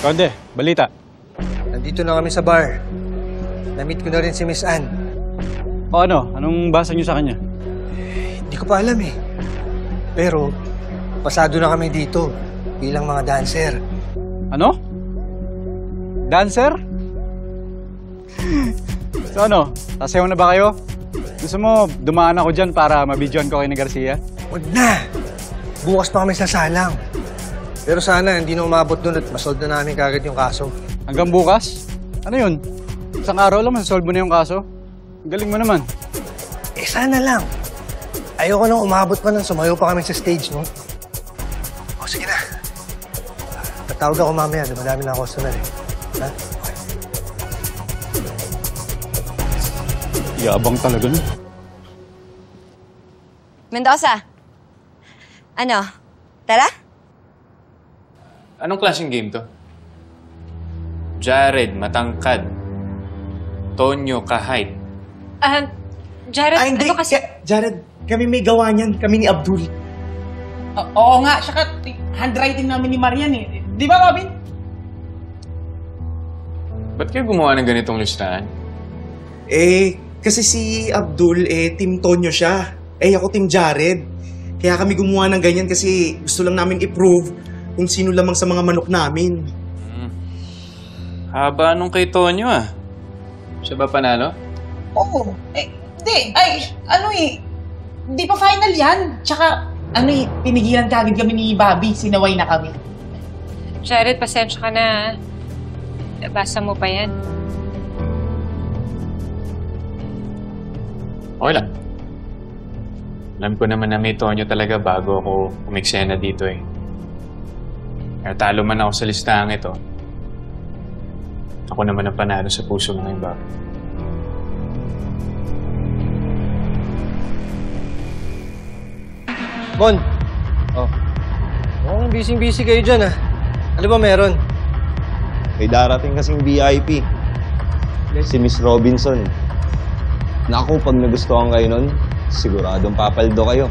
Konde, balita. Nandito na kami sa bar. Na-meet ko na rin si Miss Ann. O ano? Anong basa niyo sa kanya? Hindi ko pa alam eh. Pero, pasado na kami dito bilang mga dancer. Ano? Dancer? So ano? Sasayaw na ba kayo? Gusto mo, dumaan ako dyan para mabidyoan ko kayo ni Garcia? Huwag na! Bukas pa kami sasalang. Pero sana hindi na umabot doon at masolve na namin kagad yung kaso. Hanggang bukas? Ano yun? Isang araw lang masasolve mo na yung kaso? Ang galing mo naman. Eh sana lang. Ayoko nang umabot pa nang sumayo pa kami sa stage, no? O sige na. Tatawag ako mamaya. Madami na ako customer eh. Ha? Yabang talaga nun. Mendoza. Ano? Tara? Anong klaseng game to? Jared, matangkad. Tonyo, kahit. Jared, hindi. ano kasi? Jared, kami may gawa niyan. Kami ni Abdul. Oo nga, saka handwriting namin ni Marian eh. Di ba, Robin? Ba't kayo gumawa ng ganitong listahan? Kasi si Abdul, Team Tonyo siya. Ako Team Jared. Kaya kami gumawa ng ganyan kasi gusto lang namin i-prove kung sino lamang sa mga manok namin. Haba nung kay Tonyo ah. Siya ba panalo? Oo. Hindi. Di pa final yan. Tsaka, pinigilan kagad kami ni Bobby. Sinaway na kami. Jared, pasensya ka na. Nabasa mo pa yan. Okay lang. Alam ko naman na may Tonyo talaga bago ako umiksena dito eh. Kaya talo man ako sa listahan ito, ako naman ang panalo sa puso ng iba. Bon! Oh. Mukhang busy-busy kayo dyan, ah. Ano ba meron? May darating kasing VIP. Si Miss Robinson. Naku, pag nagustuhan kayo nun, siguradong papaldo kayo.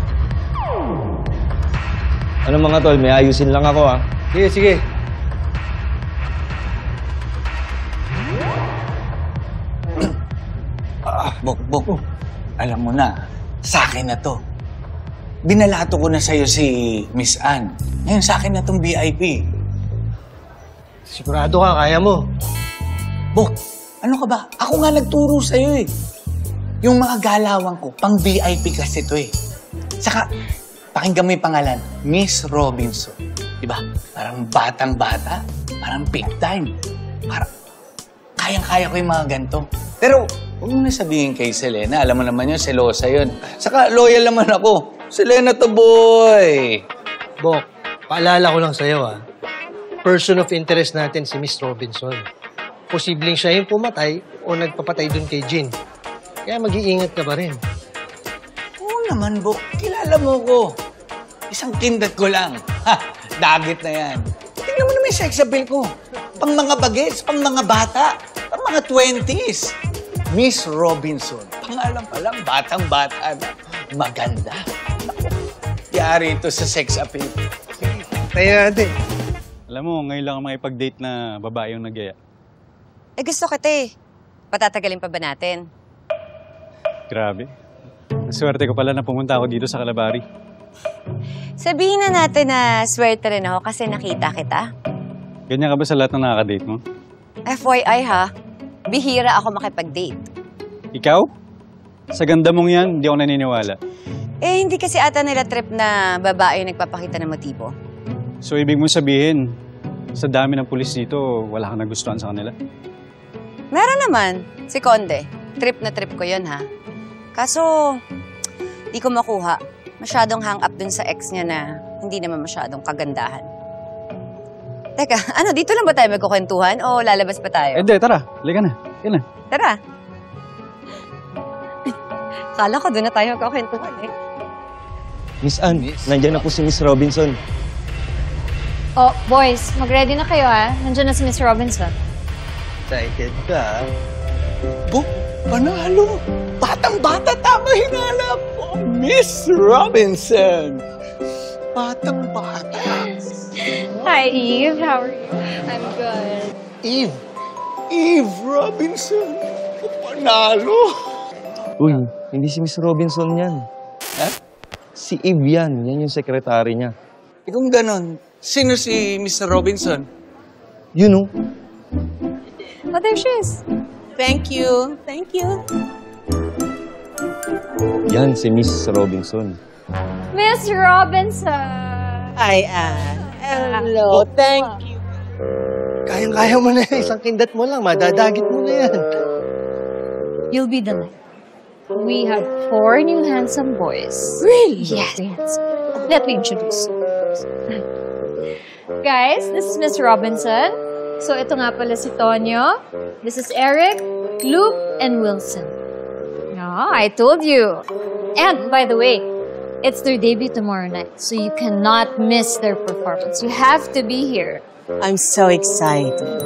Ano mga tol, may ayusin lang ako ah. Sige, sige. Bok. Alam mo na, sa akin na to. Binalato ko na sa'yo si Miss Ann. Ngayon sa akin na tong VIP. Sigurado ka, kaya mo. Bok, ano ka ba? Ako nga nagturo sa'yo eh. Yung mga galawang ko, pang VIP kasi to eh. Saka, pakinggan mo yung pangalan, Miss Robinson. Diba? Parang batang-bata, parang big time. Parang kayang-kaya ko yung mga ganito. Pero, huwag mo na sabihin kay Selena. Alam mo naman yun, selosa yun. Saka, loyal naman ako. Selena to, boy! Bok, paalala ko lang sa'yo, ah. Person of interest natin si Miss Robinson. Posibleng siya yung pumatay o nagpapatay dun kay Jean. Kaya mag-iingat ka pa rin. Oo naman, Bok. Kilala mo ko. Isang kindat ko lang. Ha! Dagit na yan. Tingnan mo naman yung sex appeal ko. Pang mga bagets, pang mga bata, pang mga 20s. Miss Robinson. Pangalan pa lang, batang-bata na. Maganda. Yari ito sa sex appeal. Tayo natin. Alam mo, ngayon lang ang makipag-date na babae yung nag-aya. Gusto kita eh. Patatagalin pa ba natin? Grabe. Swerte ko pala na pumunta ako dito sa Calabari. Sabihin na natin na swerte rin ako kasi nakita kita. Ganyan ka ba sa lahat ng nakaka-date mo? FYI ha, bihira ako makipag-date. Ikaw? Sa ganda mong yan, hindi ako naniniwala. Hindi kasi ata nila trip na babae yung nagpapakita ng motibo. So, ibig mong sabihin, sa dami ng pulis dito, wala kang nagustuhan sa kanila? Meron naman. Si Conde. Trip na trip ko yun ha. Kaso, di ko makuha. Masyadong hang up dun sa ex niya na hindi naman masyadong kagandahan. Teka, dito lang ba tayo magkukwentuhan o lalabas pa tayo? Hindi, tara. Halika na. Yan na. Tara. Kala ko doon na tayo magkukwentuhan eh. Miss Ann, nandiyan na po si Miss Robinson. Oh, boys, mag-ready na kayo ha. Nandiyan na si Miss Robinson. Excited ka, ah. Bok, panalo. Batang-bata, tama hinalap ko. Miss Robinson. Batang-bata. Hi, Eve. How are you? I'm good. Eve! Eve Robinson! Panalo! Uy, hindi si Miss Robinson yan. Ha? Si Eve yan. Yan yung sekretary niya. Kung ganon, sino si Mr. Robinson? You know? Oh, there she is. Thank you. Thank you. Yan, si Miss Robinson. Miss Robinson. Hi, Anne. Hello. Thank you. Kayang-kaya mo na yan. Isang kindat mo lang. Madadagit mo na yan. You'll be delighted. We have 4 new handsome boys. Really? Yes. Let me introduce you. Guys, this is Miss Robinson. So, ito nga pala si Tonyo. This is Eric, Luke, and Wilson. No, I told you. And, by the way, it's their debut tomorrow night. So, you cannot miss their performance. You have to be here. I'm so excited.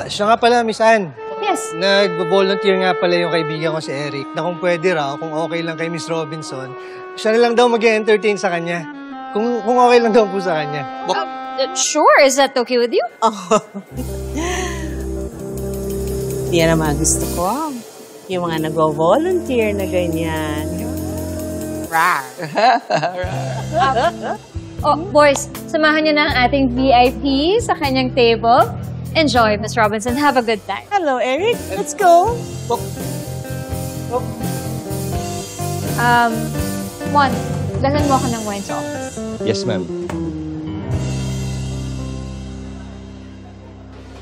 Siya nga pala, Miss Anne. Yes. Nag-volunteer nga pala yung kaibigan ko si Eric na kung pwede raw, kung okay lang kay Miss Robinson, siya na lang daw mag-entertain sa kanya. Kung okay lang daw po sa kanya. Sure, is that okay with you? Yan naman gusto ko. Yung mga nag-volunteer na ganyan. Rar. Oh, boys, samahan niyo na ang ating VIP sa kanyang table. Enjoy, Miss Robinson. Have a good time. Hello, Eric. Let's go. Mon, dalhan mo ako ng wine sa office. Yes, ma'am.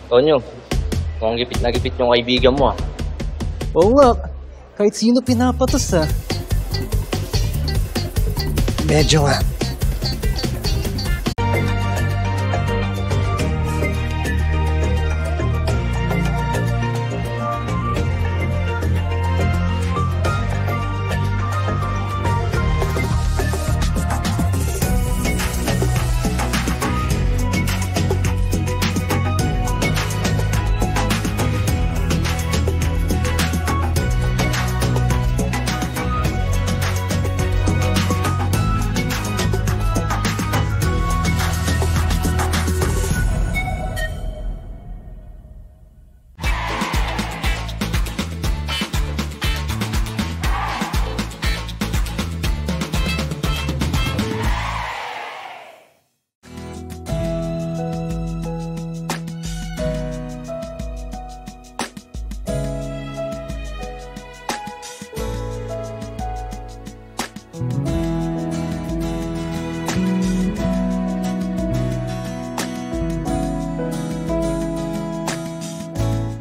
Tonyo, mukhang gipit na gipit yung kaibigan mo ah. Oo nga. Kahit sino pinapatos ah. Medyo nga.